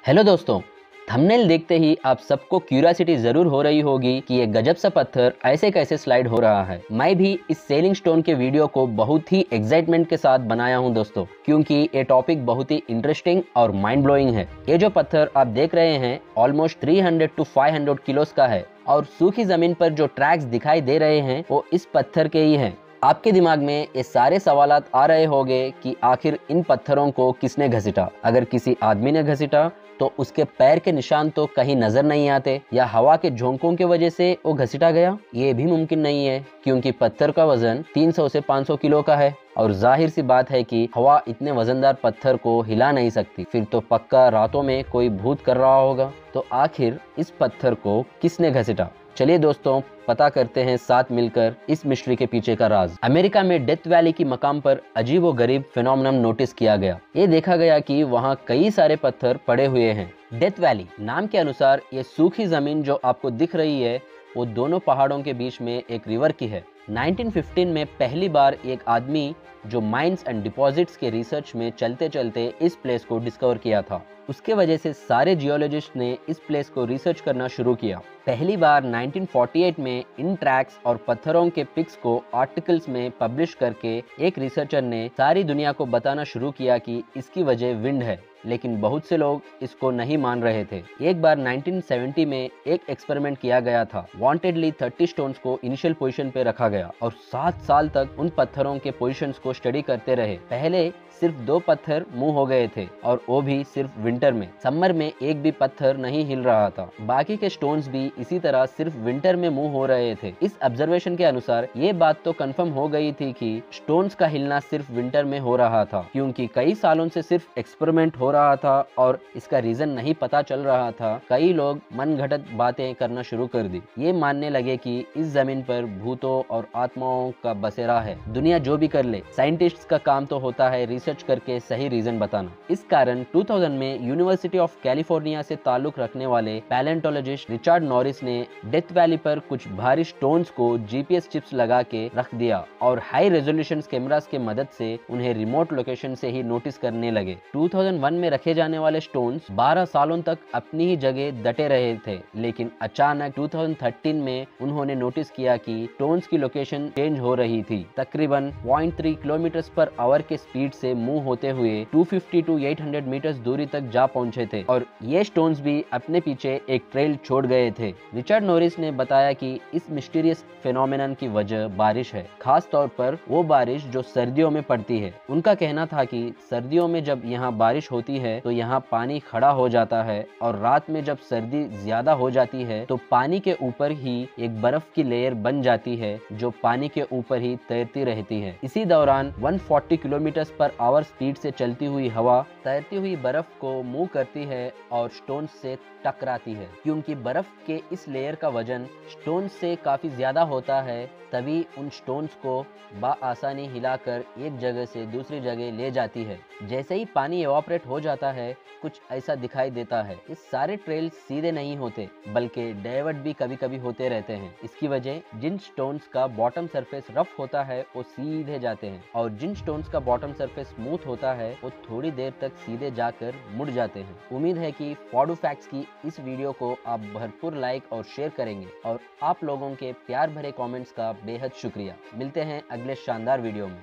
Hello दोस्तों, thumbnail देखते ही आप सबको क्यूरियोसिटी जरूर हो रही होगी कि ये गजब सा पत्थर ऐसे कैसे स्लाइड हो रहा है। मैं भी इस सेलिंग स्टोन के वीडियो को बहुत ही एक्साइटमेंट के साथ बनाया हूं दोस्तों, क्योंकि ये टॉपिक बहुत ही इंटरेस्टिंग और माइंड ब्लोइंग है। ये जो पत्थर आप देख रहे हैं ऑलमोस्ट 300 to 500 किलोस का है और सूखी जमीन पर जो ट्रैक्स दिखाई दे रहे हैं वो इस पत्थर के ही हैं। आपके दिमाग में ये सारे सवालात आ रहे होंगे कि आखिर इन पत्थरों को किसने घसीटा। अगर किसी आदमी ने घसीटा तो उसके पैर के निशान तो कहीं नजर नहीं आते, या हवा के झोंकों की वजह से वो घसीटा गया। ये भी मुमकिन नहीं है, क्योंकि पत्थर का वजन 300 से 500 किलो का है और जाहिर सी बात है कि हवा इतने वजनदार पत्थर को हिला नहीं सकती। फिर तो पक्का रातों में कोई भूत कर रहा होगा। तो आखिर इस पत्थर को किसने घसीटा, चलिए दोस्तों पता करते हैं साथ मिलकर इस मिस्ट्री के पीछे का राज। अमेरिका में डेथ वैली की मकाम पर अजीब व गरीब फिनोमेनन नोटिस किया गया। ये देखा गया कि वहाँ कई सारे पत्थर पड़े हुए हैं। डेथ वैली नाम के अनुसार ये सूखी जमीन जो आपको दिख रही है वो दोनों पहाड़ों के बीच में एक रिवर की है। 1915 में पहली बार एक आदमी जो माइंस एंड डिपॉजिट्स के रिसर्च में चलते चलते इस प्लेस को डिस्कवर किया था। उसके वजह से सारे जियोलॉजिस्ट ने इस प्लेस को रिसर्च करना शुरू किया। पहली बार 1948 में इन ट्रैक्स और पत्थरों के पिक्स को आर्टिकल्स में पब्लिश करके एक रिसर्चर ने सारी दुनिया को बताना शुरू किया कि इसकी वजह विंड है, लेकिन बहुत से लोग इसको नहीं मान रहे थे। एक बार 1970 में एक एक्सपेरिमेंट किया गया था। वांटेडली 30 स्टोन्स को इनिशियल पोजीशन पे रखा गया और 7 साल तक उन पत्थरों के पोजीशंस को स्टडी करते रहे। पहले सिर्फ 2 पत्थर मूव हो गए थे और वो भी सिर्फ विंटर में। समर में एक भी पत्थर नहीं हिल रहा था। बाकी के स्टोन्स भी इसी तरह सिर्फ विंटर में मूव हो रहे थे। इस ऑब्जर्वेशन के अनुसार ये बात तो कंफर्म हो गई थी कि स्टोन्स का हिलना सिर्फ विंटर में हो रहा था, क्योंकि कई सालों से सिर्फ एक्सपेरिमेंट हो रहा था और इसका रीजन नहीं पता चल रहा था। कई लोग मनगढ़ंत बातें करना शुरू कर दी। ये मानने लगे कि इस जमीन पर भूतों और आत्माओं का बसेरा है। दुनिया जो भी कर ले, साइंटिस्ट्स का काम तो होता है रिसर्च करके सही रीजन बताना। इस कारण 2000 में यूनिवर्सिटी ऑफ कैलिफोर्निया से ताल्लुक रखने वाले पैलेंटोलॉजिस्ट रिचर्ड नॉरिस ने डेथ वैली पर कुछ भारी स्टोन्स को जीपीएस चिप्स लगा के रख दिया और हाई रेजोल्यूशन कैमरास के मदद से उन्हें रिमोट लोकेशन से ही नोटिस करने लगे। 2001 में रखे जाने वाले स्टोन्स 12 सालों तक अपनी ही जगह डटे रहे थे, लेकिन अचानक 2013 में उन्होंने नोटिस किया कि स्टोन्स की लोकेशन चेंज हो रही थी। तकरीबन 0.3 किलोमीटर पर आवर के स्पीड से मूव होते हुए 250 to 800 मीटर्स दूरी तक जा पहुंचे थे और ये स्टोन्स भी अपने पीछे एक ट्रेल छोड़ गए थे। रिचर्ड नॉरिस ने बताया कि इस मिस्टीरियस फिनोमेनन की वजह बारिश है, खास तौर पर वो बारिश जो सर्दियों में पड़ती है। उनका कहना था कि सर्दियों में जब यहाँ बारिश होती है तो यहाँ पानी खड़ा हो जाता है और रात में जब सर्दी ज्यादा हो जाती है तो पानी के ऊपर ही एक बर्फ की लेयर बन जाती है जो पानी के ऊपर ही तैरती रहती है। इसी दौरान 140 किलोमीटर पर आवर स्पीड से चलती हुई हवा तैरती हुई बर्फ को मूव करती है और स्टोन से टकराती है। क्योंकि बर्फ के इस लेयर का वजन स्टोन से काफी ज्यादा होता है, तभी उन स्टोन्स को आसानी हिलाकर एक जगह से दूसरी जगह ले जाती है। जैसे ही पानी एवापोरेट हो जाता है कुछ ऐसा दिखाई देता है। इस सारे ट्रेल सीधे नहीं होते, बल्कि डाइवर्ट भी कभी कभी होते रहते हैं। इसकी वजह जिन स्टोन्स का बॉटम सरफेस रफ होता है वो सीधे जाते हैं और जिन स्टोन्स का बॉटम सरफेस स्मूथ होता है वो थोड़ी देर तक सीधे जाकर मुड़ जाते हैं। उम्मीद है कि फॉडू फैक्ट्स की इस वीडियो को आप भरपूर लाइक और शेयर करेंगे और आप लोगों के प्यार भरे कमेंट्स का बेहद शुक्रिया। मिलते हैं अगले शानदार वीडियो में।